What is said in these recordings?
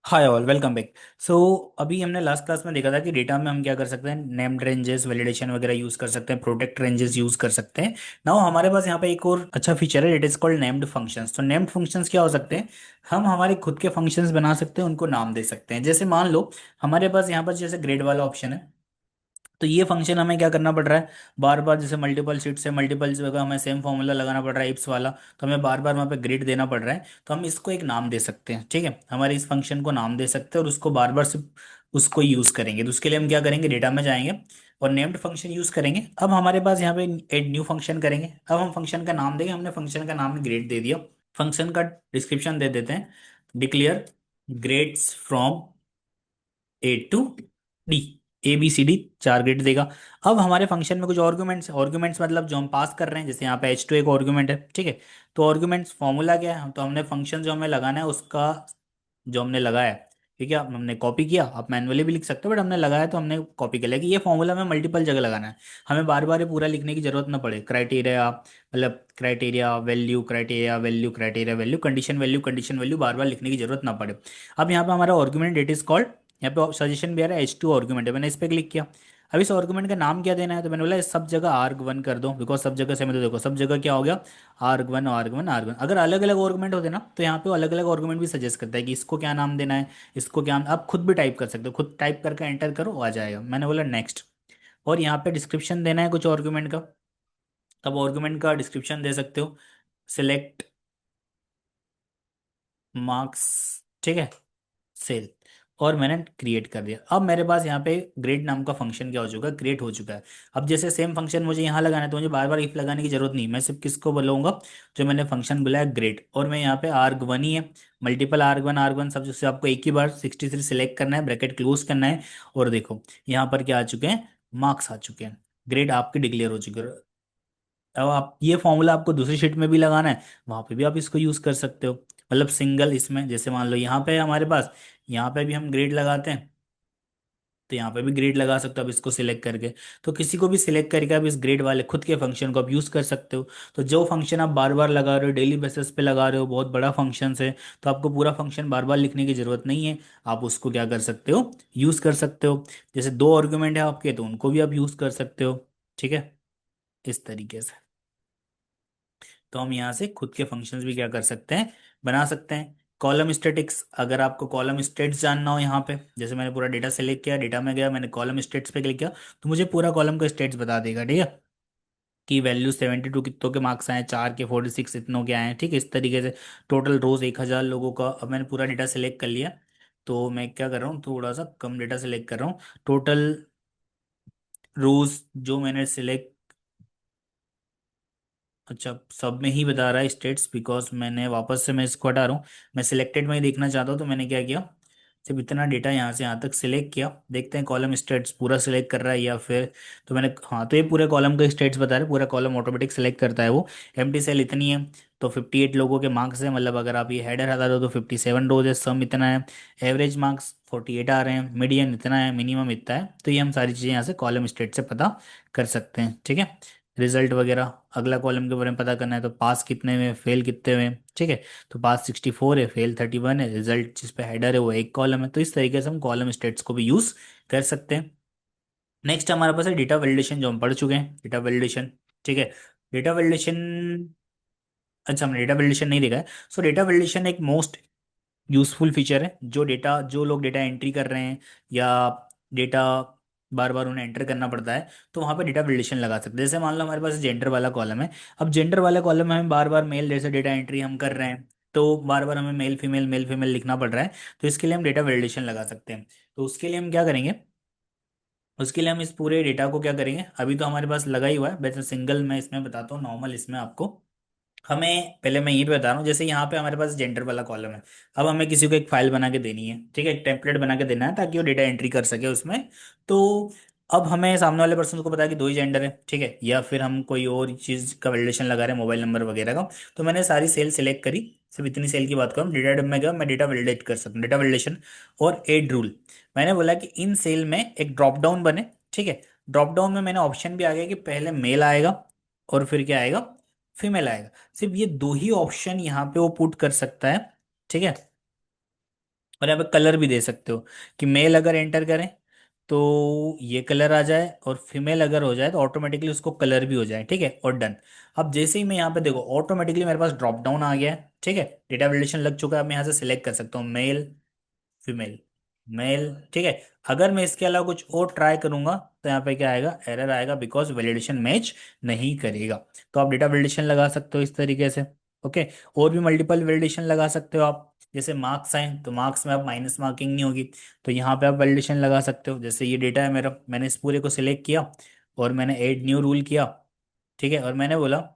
हाय all, welcome back. So अभी हमने last class में देखा था कि डेटा में हम क्या कर सकते हैं, नेम्ड रेंजेस, वैलिडेशन वगैरह यूज कर सकते हैं, प्रोटेक्ट रेंजेस यूज कर सकते हैं। नाउ हमारे पास यहाँ पे एक और अच्छा फीचर है, it is called named functions. तो नेम्ड फंक्शंस क्या हो सकते हैं? हम हमारे खुद के फंक्शंस बना सकते हैं, उनको नाम दे सकते हैं। जैसे मान लो हमारे पास यहाँ पर जैसे ग्रेड वाला ऑप्शन है, तो ये फंक्शन हमें क्या करना पड़ रहा है, बार बार जैसे मल्टीपल शीट से मल्टीपल जगह हमें सेम फॉर्मूला लगाना पड़ रहा है इप्स वाला, तो हमें बार बार वहाँ पे ग्रेड देना पड़ रहा है। तो हम इसको एक नाम दे सकते हैं, ठीक है, हमारे इस फंक्शन को नाम दे सकते हैं और उसको बार बार सिर्फ उसको यूज करेंगे। तो उसके लिए हम क्या करेंगे, डेटा में जाएंगे और नेम्ड फंक्शन यूज करेंगे। अब हमारे पास यहाँ पे एड न्यू फंक्शन करेंगे। अब हम फंक्शन का नाम देंगे, हमने फंक्शन का नाम ग्रेड दे दिया। फंक्शन का डिस्क्रिप्शन दे देते हैं, declare grades from A to D, ABCD, 4 grade देगा। अब हमारे फंक्शन में कुछ आर्गुमेंट्स, आर्गुमेंट्स मतलब जो हम पास कर रहे हैं, जैसे यहाँ पे H2 एक आर्गुमेंट है, ठीक है। तो आर्गुमेंट्स फॉर्मूला क्या है, तो हमने फंक्शन जो हमें लगाना है उसका जो हमने लगाया है, ठीक है, हमने कॉपी किया। आप मैनुअली भी लिख सकते हो बट हमने लगाया तो हमने कॉपी कर लिया कि ये फॉर्मूला हमें मल्टीपल जगह लगाना है। हमें बार बार ये पूरा लिखने की जरूरत ना पड़े। क्राइटेरिया मतलब criteria value, criteria value, criteria value, condition value, condition value, बार बार लिखने की जरूरत ना पड़े। अब यहाँ पे हमारा आर्गुमेंट इट इज कॉल्ड, यहाँ पे सजेशन भी आ रहा है H2 आर्गुमेंट है, मैंने इस पे क्लिक किया। अब इस आर्गुमेंट का नाम क्या देना है, तो मैंने बोला इस सब जगह arg1 कर दो, बिकॉज सब जगह से मैं तो देखो सब जगह क्या हो गया, arg1 arg1 arg1। अगर अलग अलग आर्गुमेंट होते ना तो यहाँ पे अलग अलग आर्गुमेंट भी सजेस्ट करता है कि इसको क्या नाम देना है, इसको क्या। आप खुद भी टाइप कर सकते हो, खुद टाइप करके एंटर करो आ जाएगा। मैंने बोला नेक्स्ट। और यहाँ पे डिस्क्रिप्शन देना है कुछ आर्गुमेंट का। तब आर्गुमेंट का डिस्क्रिप्शन दे सकते हो, सिलेक्ट मार्क्स, ठीक है, सेल। और मैंने क्रिएट कर दिया। अब मेरे पास यहाँ पे ग्रेड नाम का फंक्शन क्या हो चुका है, क्रिएट हो चुका है। अब जैसे सेम फंक्शन मुझे यहाँ लगाना है तो मुझे बार बार इफ लगाने की जरूरत नहीं, मैं सिर्फ किसको बोलूँगा, जो मैंने फंक्शन बुलाया ग्रेड, और मैं यहाँ पे arg1 ही है, मल्टीपल arg1 सब जैसे आपको एक ही बार 63 सिलेक्ट करना है, ब्रैकेट क्लोज करना है। और देखो यहाँ पर क्या आ चुके हैं, मार्क्स आ चुके हैं, ग्रेड आपके डिक्लेयर हो चुके हैं। अब आप ये फॉर्मूला आपको दूसरी शीट में भी लगाना है, वहां पे भी आप इसको यूज कर सकते हो। मतलब सिंगल इसमें जैसे मान लो यहाँ पे हमारे पास, यहाँ पे भी हम ग्रेड लगाते हैं, तो यहाँ पे भी ग्रेड लगा सकते हो आप इसको सिलेक्ट करके। तो किसी को भी सिलेक्ट करके आप इस ग्रेड वाले खुद के फंक्शन को आप यूज कर सकते हो। तो जो फंक्शन आप बार बार लगा रहे हो, डेली बेसिस पे लगा रहे हो, बहुत बड़ा फंक्शन है, तो आपको पूरा फंक्शन बार बार लिखने की जरूरत नहीं है। आप उसको क्या कर सकते हो, यूज कर सकते हो। जैसे दो आर्गुमेंट है आपके, तो उनको भी आप यूज कर सकते हो, ठीक है, इस तरीके से। तो हम यहाँ से खुद के फंक्शंस भी क्या कर सकते हैं, बना सकते हैं। कॉलम स्टेटिक्स, अगर आपको कॉलम स्टेट्स जानना हो, यहाँ पे जैसे मैंने पूरा डेटा सेलेक्ट किया, डेटा में गया, मैंने कॉलम स्टेट्स पे क्लिक किया, तो मुझे पूरा कॉलम का स्टेट्स बता देगा, ठीक है, कि वैल्यू 72 कितनों के मार्क्स आए, 4 के 46 इतनों के आए हैं, ठीक है, इस तरीके से। टोटल रोज 1000 लोगों का। अब मैंने पूरा डेटा सेलेक्ट कर लिया, तो मैं क्या कर रहा हूँ, थोड़ा सा कम डेटा सेलेक्ट कर रहा हूँ। टोटल रोज जो मैंने सिलेक्ट, अच्छा सब में ही बता रहा है स्टेट्स, बिकॉज मैंने वापस से मैं इसको हटा रहा हूँ। मैं सिलेक्टेड में ही देखना चाहता हूँ, तो मैंने क्या किया, सिर्फ इतना डेटा यहाँ से यहाँ तक सिलेक्ट किया। देखते हैं कॉलम स्टेट्स पूरा सिलेक्ट कर रहा है या फिर, तो मैंने हाँ, तो ये पूरे कॉलम का स्टेट्स बता रहा है, पूरा कॉलम ऑटोमेटिक सिलेक्ट करता है वो। एम्प्टी सेल इतनी है, तो 58 लोगों के मार्क्स है, मतलब अगर आप ये हेडर हटा दो तो 57 रोज है, सम इतना है, एवरेज मार्क्स 48 आ रहे हैं, मीडियन इतना है, मिनिमम इतना है। तो ये हम सारी चीज़ें यहाँ से कॉलम स्टेट से पता कर सकते हैं, ठीक है। रिजल्ट वगैरह अगला कॉलम के बारे में पता करना है, तो पास कितने में, फेल कितने में, ठीक है। तो पास 64 है, फेल 31 है, रिजल्ट जिस पे हेडर है वो एक कॉलम है। तो इस तरीके से हम कॉलम स्टेट्स को भी यूज कर सकते हैं। नेक्स्ट हमारे पास है डेटा वैलिडेशन, जो हम पढ़ चुके हैं, डेटा वैलिडेशन, ठीक है। डेटा वैलिडेशन, अच्छा हमने डेटा वैलिडेशन नहीं देखा है। सो डेटा वैलिडेशन एक मोस्ट यूजफुल फीचर है, जो डेटा, जो लोग डेटा एंट्री कर रहे हैं या डेटा बार बार उन्हें एंटर करना पड़ता है, तो वहाँ पे डेटा वैलिडेशन लगा सकते हैं। जैसे मान लो हमारे पास जेंडर वाला कॉलम है। अब जेंडर वाले कॉलम में हमें बार बार मेल जैसे डेटा एंट्री हम कर रहे हैं, तो बार बार हमें मेल फीमेल लिखना पड़ रहा है। तो इसके लिए हम डेटा वैलिडेशन लगा सकते हैं। तो उसके लिए हम क्या करेंगे, उसके लिए हम इस पूरे डेटा को क्या करेंगे, अभी तो हमारे पास लगा ही हुआ है, वैसे सिंगल मैं इसमें बताता हूँ, नॉर्मल इसमें आपको, हमें पहले मैं ये भी बता रहा हूँ, जैसे यहाँ पे हमारे पास जेंडर वाला कॉलम है। अब हमें किसी को एक फाइल बना के देनी है, ठीक है, एक टेम्पलेट बना के देना है ताकि वो डेटा एंट्री कर सके उसमें। तो अब हमें सामने वाले पर्सन को पता है कि दो ही जेंडर है, ठीक है, या फिर हम कोई और चीज़ का वैलिडेशन लगा रहे हैं, मोबाइल नंबर वगैरह का। तो मैंने सारी सेल सेलेक्ट करी, सिर्फ इतनी सेल की बात करूँ, डेटा में गया, मैं डेटा वैलिडेट कर सकता हूँ, डेटा वैलिडेशन। और एड रूल, मैंने बोला कि इन सेल में एक ड्रॉप डाउन बने, ठीक है। ड्रॉप डाउन में मैंने ऑप्शन भी आ गया कि पहले मेल आएगा और फिर क्या आएगा, फीमेल आएगा। सिर्फ ये दो ही ऑप्शन यहाँ पे वो पुट कर सकता है, ठीक है। और यहाँ पे कलर भी दे सकते हो कि मेल अगर एंटर करें तो ये कलर आ जाए, और फीमेल अगर हो जाए तो ऑटोमेटिकली उसको कलर भी हो जाए, ठीक है, और डन। अब जैसे ही मैं यहाँ पे देखो ऑटोमेटिकली मेरे पास ड्रॉप डाउन आ गया है, ठीक है, डेटा वैलिडेशन लग चुका है। अब मैं यहाँ से सिलेक्ट कर सकता हूँ मेल, फीमेल, मेल, ठीक है। अगर मैं इसके अलावा कुछ और ट्राई करूंगा तो यहाँ पे क्या आएगा, एरर आएगा, बिकॉज वैलिडेशन मैच नहीं करेगा। तो आप डेटा वैलिडेशन लगा सकते हो इस तरीके से। ओके। और भी मल्टीपल वैलिडेशन लगा सकते हो आप, जैसे मार्क्स आए तो मार्क्स में आप माइनस मार्किंग नहीं होगी, तो यहाँ पे आप वैलिडेशन लगा सकते हो। जैसे ये डेटा है मेरा, मैंने इस पूरे को सिलेक्ट किया और मैंने ऐड न्यू रूल किया, ठीक है, और मैंने बोला अब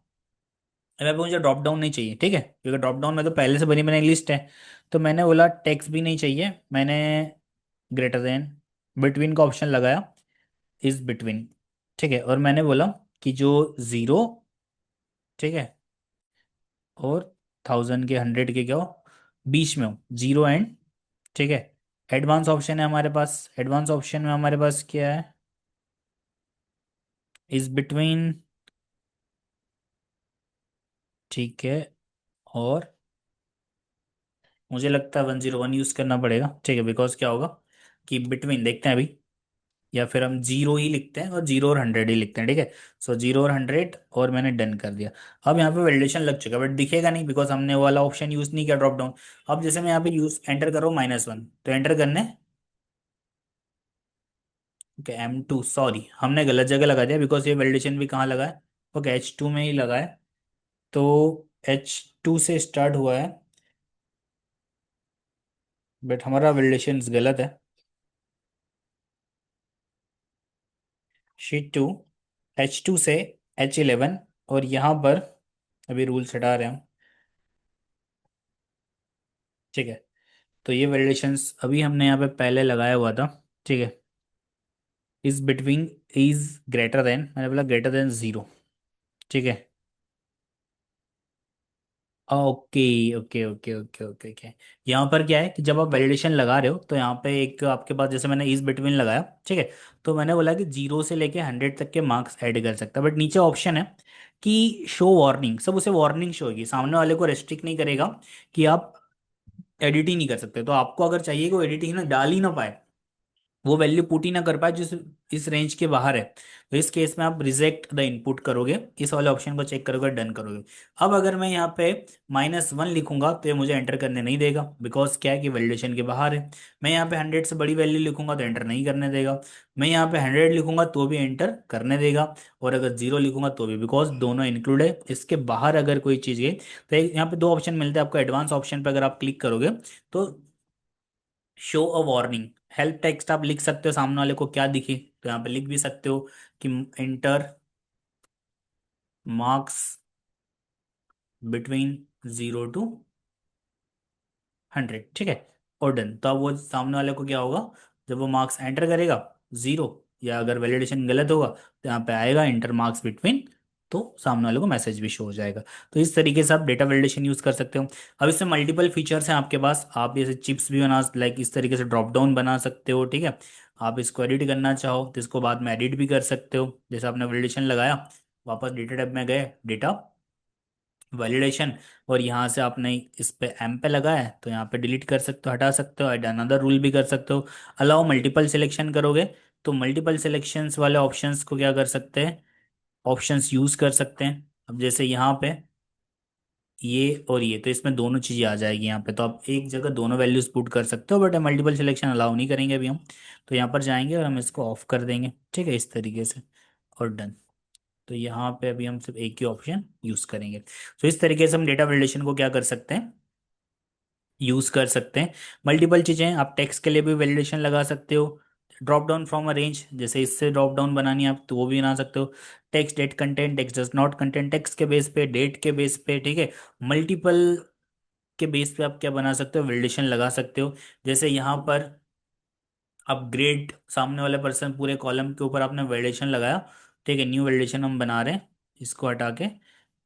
यहाँ पे मुझे ड्रॉप डाउन नहीं चाहिए, ठीक है, क्योंकि ड्रॉप डाउन में तो पहले से बनी बनाई लिस्ट है। तो मैंने बोला टेक्स्ट भी नहीं चाहिए, मैंने ग्रेटर देन, बिटवीन का ऑप्शन लगाया, इज बिटवीन, ठीक है, और मैंने बोला कि जो जीरो, ठीक है, और 1000 के 100 के क्या हो, बीच में हो, जीरो एंड, ठीक है। एडवांस ऑप्शन है हमारे पास, एडवांस ऑप्शन में हमारे पास क्या है, इज बिटवीन, ठीक है, और मुझे लगता है 101 यूज करना पड़ेगा, ठीक है, बिकॉज क्या होगा कि बिटवीन देखते हैं अभी, या फिर हम जीरो ही लिखते हैं और जीरो और 100 ही लिखते हैं, ठीक है। सो जीरो और 100, और मैंने डन कर दिया। अब यहाँ पे वैलिडेशन लग चुका है, बट दिखेगा नहीं बिकॉज हमने वो वाला ऑप्शन यूज नहीं किया ड्रॉप डाउन। अब जैसे मैं यहाँ पे यूज एंटर कर रहा हूँ -1, तो एंटर करने, ओके, M2, सॉरी हमने गलत जगह लगा दिया, बिकॉज ये वैलिडेशन भी कहाँ लगा है, ओके, H2 में ही लगा है। तो H2 से स्टार्ट हुआ है, बट हमारा वैलिडेशन गलत है। शीट 2, H2 से H11, और यहाँ पर अभी रूल्स हटा रहे हैं हम, ठीक है। तो ये वैलिडेशंस अभी हमने यहाँ पे पहले लगाया हुआ था, ठीक है, is between, is greater than, मैंने बोला ग्रेटर देन जीरो, ठीक है। Okay okay okay okay okay okay. यहाँ पर क्या है कि जब आप वैलिडेशन लगा रहे हो तो यहाँ पे एक आपके पास, जैसे मैंने इज बिटवीन लगाया, ठीक है, तो मैंने बोला कि 0 से लेके 100 तक के मार्क्स ऐड कर सकता है, बट नीचे ऑप्शन है कि शो वार्निंग, सब उसे वार्निंग शो होगी, सामने वाले को रेस्ट्रिक्ट नहीं करेगा कि आप एडिट ही नहीं कर सकते। तो आपको अगर चाहिए कि वो एडिटिंग ना डाल ही ना पाए, वो वैल्यू पुट ही ना कर पाए जिस इस रेंज के बाहर है, तो इस केस में आप रिजेक्ट द इनपुट करोगे, इस वाले ऑप्शन को चेक करोगे, डन करोगे। अब अगर मैं यहाँ पे -1 लिखूंगा तो ये मुझे एंटर करने नहीं देगा, बिकॉज क्या है कि वैलिडेशन के बाहर है। मैं यहाँ पे 100 से बड़ी वैल्यू लिखूंगा तो एंटर नहीं करने देगा। मैं यहाँ पे 100 लिखूंगा तो भी एंटर करने देगा, और अगर जीरो लिखूंगा तो भी, बिकॉज दोनों इंक्लूड है। इसके बाहर अगर कोई चीज़ गई तो यहाँ पे दो ऑप्शन मिलते हैं आपको, एडवांस ऑप्शन पे अगर आप क्लिक करोगे तो show a warning, help text आप लिख सकते हो, सामने वाले को क्या दिखे, तो यहाँ पे लिख भी सकते हो कि इंटर मार्क्स बिटवीन 0 to 100, ठीक है, और डन। तो अब वो सामने वाले को क्या होगा, जब वो मार्क्स एंटर करेगा जीरो, या अगर वैलिडेशन गलत होगा तो यहाँ पे आएगा इंटर मार्क्स बिटवीन, तो सामने वाले को मैसेज भी शो हो जाएगा। तो इस तरीके से आप डेटा वैलिडेशन यूज कर सकते हो। अब इसमें मल्टीपल फीचर्स हैं आपके पास, आप जैसे चिप्स भी बना, लाइक इस तरीके से ड्रॉप डाउन बना सकते हो, ठीक है। आप इसको एडिट करना चाहो तो इसको बाद में एडिट भी कर सकते हो, जैसे आपने वैलिडेशन लगाया, वापस डेटा टैब में गए, डेटा वैलिडेशन, और यहाँ से आपने इस पे एम पे लगा है तो यहाँ पे डिलीट कर सकते हो, हटा सकते हो, ऐड अनदर रूल भी कर सकते हो। अलाउ मल्टीपल सिलेक्शन करोगे तो मल्टीपल सिलेक्शंस वाले ऑप्शंस को क्या कर सकते हैं, ऑप्शंस यूज कर सकते हैं। अब जैसे यहाँ पे ये और ये, तो इसमें दोनों चीज़ें आ जाएगी यहाँ पे, तो आप एक जगह दोनों वैल्यूज पुट कर सकते हो, बट मल्टीपल सिलेक्शन अलाउ नहीं करेंगे अभी हम। तो यहाँ पर जाएंगे और हम इसको ऑफ कर देंगे, ठीक है, इस तरीके से, और डन। तो यहाँ पे अभी हम सिर्फ एक ही ऑप्शन यूज करेंगे। तो इस तरीके से हम डेटा वैलिडेशन को क्या कर सकते हैं, यूज कर सकते हैं। मल्टीपल चीजें, आप टेक्स्ट के लिए भी वैलिडेशन लगा सकते हो, drop down from a range, जैसे इससे ड्रॉप डाउन बनानी है आप तो वो भी बना सकते हो। Text that contains, text does not contain, text के बेस पे, डेट के बेस पे, ठीक है, मल्टीपल के बेस पे आप क्या बना सकते हो, वैलिडेशन लगा सकते हो। जैसे यहाँ पर अपग्रेड, सामने वाले पर्सन पूरे कॉलम के ऊपर आपने वैलिडेशन लगाया, ठीक है, न्यू वैलिडेशन हम बना रहे हैं, इसको हटा के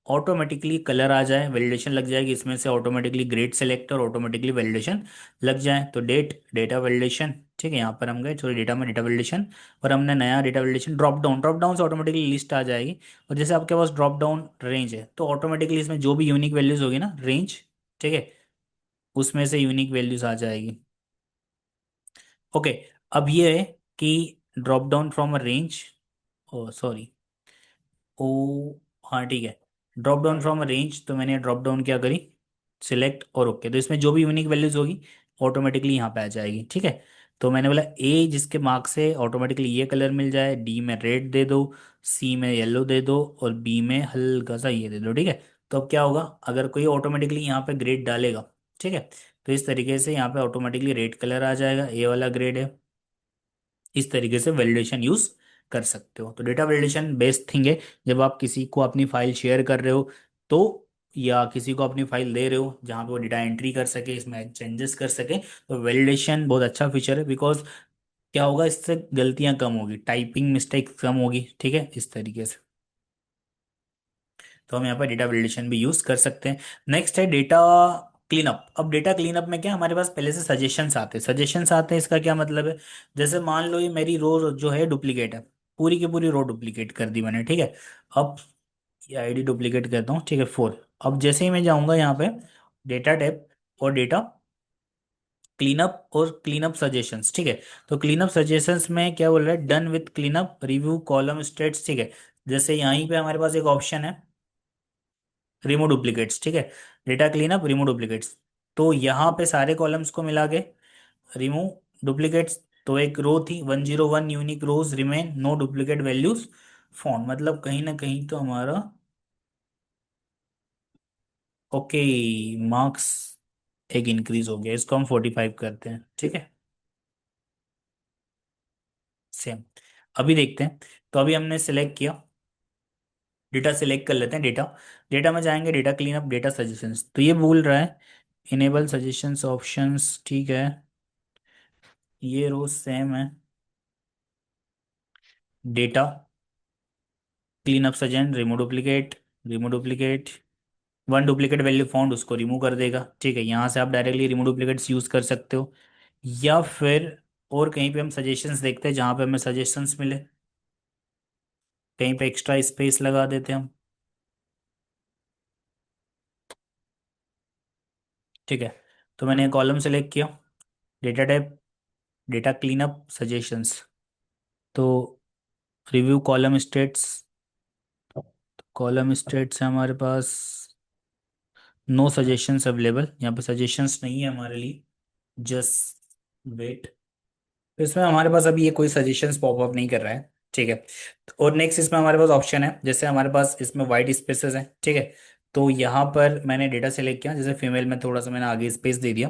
ऑटोमेटिकली कलर आ जाए, वैलिडेशन लग जाएगी इसमें से, ऑटोमेटिकली ग्रेड सेलेक्ट और ऑटोमेटिकली वैलिडेशन लग जाए। तो डेट, डेटा वैलिडेशन, ठीक है, यहाँ पर हम गए सॉरी डेटा में, डेटा वैलिडेशन, और हमने नया data validation, drop down, drop down से ऑटोमेटिकली लिस्ट आ जाएगी। और जैसे आपके पास ड्रॉप डाउन रेंज है तो ऑटोमेटिकली इसमें जो भी यूनिक वैल्यूज होगी ना, रेंज, ठीक है, उसमें से यूनिक वैल्यूज आ जाएगी। ओके, अब ये है कि drop down from a range, oh sorry, ओ हाँ ठीक है, drop down from a range, तो मैंने ड्रॉप डाउन क्या करी, सिलेक्ट और ओके, तो इसमें जो भी यूनिक वैल्यूज होगी ऑटोमेटिकली यहाँ पे आ जाएगी, ठीक है। तो मैंने बोला ए जिसके मार्क्स से ऑटोमेटिकली ये कलर मिल जाए, डी में रेड दे दो, सी में येलो दे दो, और बी में हल्का सा ये दे दो, ठीक है। तो अब क्या होगा, अगर कोई ऑटोमेटिकली यहाँ पे ग्रेड डालेगा, ठीक है, तो इस तरीके से यहाँ पे ऑटोमेटिकली रेड कलर आ जाएगा, ए वाला ग्रेड है। इस तरीके से वैलिडेशन यूज कर सकते हो। तो डेटा वैलिडेशन बेस्ट थिंग है, जब आप किसी को अपनी फाइल शेयर कर रहे हो तो, या किसी को अपनी फाइल दे रहे हो जहाँ पे वो डेटा एंट्री कर सके, इसमें चेंजेस कर सके, तो वैलिडेशन बहुत अच्छा फीचर है। बिकॉज क्या होगा, इससे गलतियां कम होगी, टाइपिंग मिस्टेक कम होगी, ठीक है, इस तरीके से। तो हम यहाँ पर डेटा वैलिडेशन भी यूज कर सकते हैं। नेक्स्ट है डेटा क्लीनअप। अब डेटा क्लीनअप में क्या, हमारे पास पहले से सजेशंस आते हैं, सजेशंस आते हैं, इसका क्या मतलब है, जैसे मान लो ये मेरी रो जो है डुप्लीकेट है, पूरी की पूरी रो डुप्लीकेट कर दी मैंने, ठीक है। अब ये आईडी डुप्लीकेट करता हूँ, ठीक है, 4। अब जैसे ही मैं जाऊंगा यहाँ पे डेटा टैब और डेटा क्लीनअप और क्लीनअप सजेशंस, ठीक है। तो क्लीनअप सजेशंस में क्या बोल रहा है, done with cleanup review column states, ठीक है। जैसे यहीं पे हमारे पास एक ऑप्शन है, रिमूव डुप्लीकेट्स, ठीक है, डेटा क्लीनअप रिमूव डुप्लीकेट्स। तो यहाँ पे सारे कॉलम्स को मिला के रिमूव डुप्लीकेट्स, तो एक रो थी 101 unique rows remain, no duplicate values found, मतलब कहीं ना कहीं तो हमारा ओके, मार्क्स एक इंक्रीज हो गया, इसको हम 45 करते हैं, ठीक है, सेम। अभी देखते हैं, तो अभी हमने सेलेक्ट किया, डेटा सेलेक्ट कर लेते हैं, डेटा, डेटा में जाएंगे, डेटा क्लीनअप, डेटा सजेशंस, तो ये बोल रहा है इनेबल सजेशंस ऑप्शंस, ठीक है, ये रोज सेम है, data cleanup suggestion, remove duplicate, one duplicate value found, उसको रिमूव कर देगा, ठीक है। यहाँ से आप डायरेक्टली रिमूव डुप्लीकेट्स यूज कर सकते हो, या फिर और कहीं पे हम सजेशंस देखते हैं जहाँ पे हमें सजेशंस मिले, कहीं पे एक्स्ट्रा स्पेस लगा देते हैं हम, ठीक है। तो मैंने कॉलम सेलेक्ट किया, data type, data cleanup suggestions, तो review column stats, column stats है हमारे पास, नो सजेशंस अवेलेबल, यहाँ पे सजेशंस नहीं है हमारे लिए, जस्ट वेट। तो इसमें हमारे पास अभी ये कोई सजेशंस पॉपअप नहीं कर रहा है, ठीक है। और नेक्स्ट इसमें हमारे पास ऑप्शन है, जैसे हमारे पास इसमें वाइट स्पेसेस हैं, ठीक है। तो यहाँ पर मैंने डेटा सेलेक्ट किया, जैसे फीमेल में थोड़ा सा मैंने आगे स्पेस दे दिया,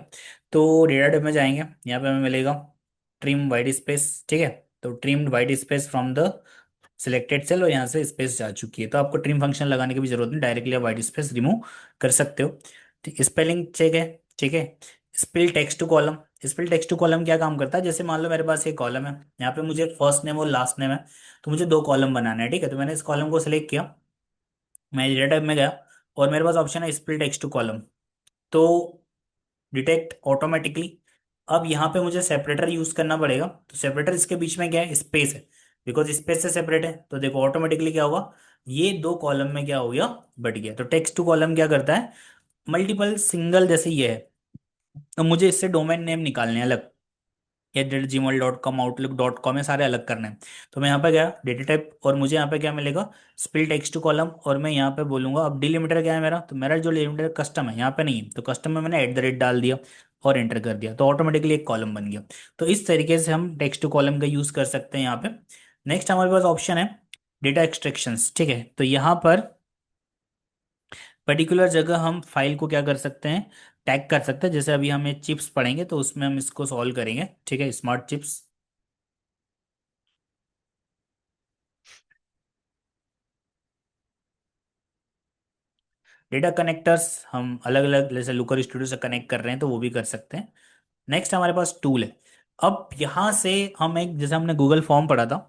तो डेटा टाइप में जाएंगे, यहाँ पे हमें मिलेगा ट्रिम वाइट स्पेस, ठीक है। तो trimmed white space from the selected cell, और यहाँ से स्पेस जा चुकी है, तो आपको ट्रिम फंक्शन लगाने की भी जरूरत नहीं, डायरेक्टली आप वाइट स्पेस रिमूव कर सकते हो। ठीक, स्पेलिंग चेक है, ठीक है। Split text to column, split text to column क्या काम करता है, जैसे मान लो मेरे पास एक कॉलम है, यहाँ पे मुझे फर्स्ट नेम और लास्ट नेम है, तो मुझे दो कॉलम बनाना है, ठीक है। तो मैंने इस कॉलम को सिलेक्ट किया, मैं डेटा टाइप में गया, और मेरे पास ऑप्शन है स्पिल टेक्स्ट टू कॉलम, तो डिटेक्ट ऑटोमेटिकली। अब यहाँ पे मुझे सेपरेटर यूज करना पड़ेगा, तो सेपरेटर इसके बीच में क्या है, स्पेस है, बिकॉज स्पेस से सेपरेट है, तो देखो ऑटोमेटिकली क्या होगा, ये दो कॉलम में क्या हो गया, बट गया। तो टेक्स्ट टू कॉलम क्या करता है, मल्टीपल सिंगल जैसे ये है, तो मुझे इससे डोमेन नेम निकालने हैं अलग, @gmail.com outlook.com, ये सारे अलग करने हैं। तो मैं यहाँ पे गया डेटा टाइप, और मुझे यहाँ पे क्या मिलेगा, स्पिल टेक्स्ट टू कॉलम, और मैं यहाँ पे बोलूंगा, अब डिलिमीटर क्या है मेरा, तो मेरा जो डिलिमीटर कस्टम है यहाँ पे नहीं है, तो कस्टम में मैंने @ डाल दिया और एंटर कर दिया, तो ऑटोमेटिकली एक कॉलम बन गया। तो इस तरीके से हम टेक्स्ट टू कॉलम का यूज कर सकते हैं यहाँ पे। नेक्स्ट हमारे पास ऑप्शन है डेटा एक्सट्रैक्शंस, ठीक है। तो यहाँ पर पर्टिकुलर जगह हम फाइल को क्या कर सकते हैं, टैग कर सकते हैं, जैसे अभी हम ये चिप्स पढ़ेंगे तो उसमें हम इसको सॉल्व करेंगे, ठीक है, स्मार्ट चिप्स। डेटा कनेक्टर्स हम अलग अलग, जैसे लुकर स्टूडियो से कनेक्ट कर रहे हैं तो वो भी कर सकते हैं। नेक्स्ट हमारे पास टूल है। अब यहाँ से हम एक, जैसे हमने गूगल फॉर्म पढ़ा था,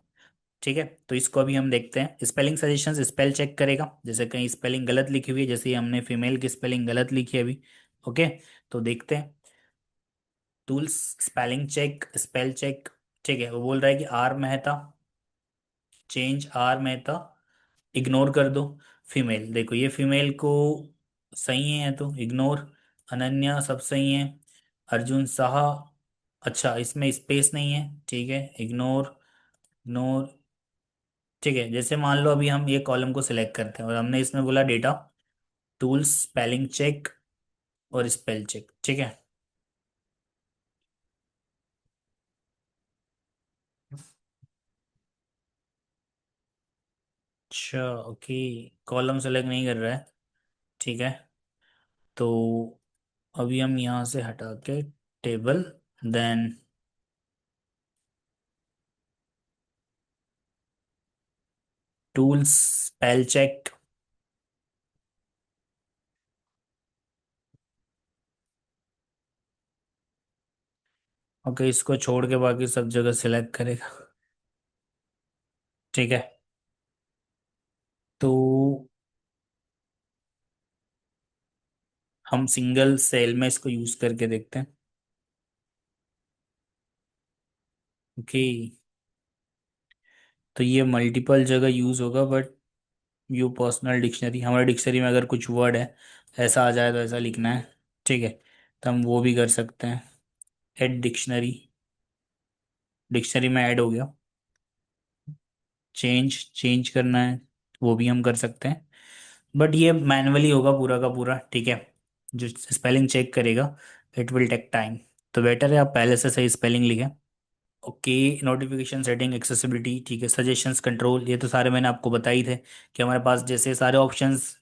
ठीक है, तो इसको अभी हम देखते हैं, स्पेलिंग सजेशंस, स्पेल चेक करेगा, जैसे कहीं स्पेलिंग गलत लिखी हुई है, जैसे ही हमने फीमेल की स्पेलिंग गलत लिखी है अभी, ओके। तो देखते हैं, tools, spelling check, spell check, ठीक है। वो बोल रहा है कि R Mehta, change R Mehta, ignore कर दो फीमेल, देखो ये फीमेल को सही है तो इग्नोर, अनन्या सब सही है, अर्जुन साहा अच्छा, इसमें स्पेस नहीं है, ठीक है, इग्नोर, इग्नोर। ठीक है, जैसे मान लो अभी हम ये कॉलम को सिलेक्ट करते हैं और हमने इसमें बोला डेटा, टूल्स, स्पेलिंग चेक और स्पेल चेक, ठीक है। अच्छा, ओके, कॉलम सेलेक्ट नहीं कर रहा है, ठीक है। तो अभी हम यहाँ से हटा के table, then tools, spell check. Okay, इसको छोड़ के बाकी सब जगह सिलेक्ट करेगा, ठीक है। तो हम सिंगल सेल में इसको यूज करके देखते हैं। ओके, तो ये मल्टीपल जगह यूज होगा, बट व्यू पर्सनल डिक्शनरी, हमारे डिक्शनरी में अगर कुछ वर्ड है ऐसा आ जाए तो ऐसा लिखना है, ठीक है। तो हम वो भी कर सकते हैं, ऐड डिक्शनरी, डिक्शनरी में ऐड हो गया। चेंज, चेंज करना है, वो भी हम कर सकते हैं, बट ये मैनुअली होगा पूरा का पूरा, ठीक है। जो स्पेलिंग चेक करेगा, इट विल टेक टाइम। तो बेटर है आप पहले से सही स्पेलिंग लिखें। ओके, नोटिफिकेशन सेटिंग, एक्सेसिबिलिटी, ठीक है, सजेशंस, कंट्रोल, ये तो सारे मैंने आपको बता ही थे कि हमारे पास जैसे सारे ऑप्शंस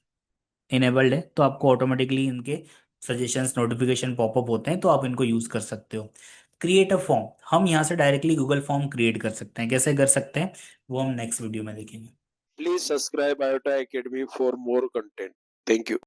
इनेबल्ड है तो आपको ऑटोमेटिकली इनके सजेशंस, नोटिफिकेशन पॉपअप होते हैं, तो आप इनको यूज कर सकते हो। क्रिएट अ फॉर्म, हम यहाँ से डायरेक्टली गूगल फॉर्म क्रिएट कर सकते हैं, कैसे कर सकते हैं वो हम नेक्स्ट वीडियो में देखेंगे। Please subscribe IOTA Academy for more content. Thank you.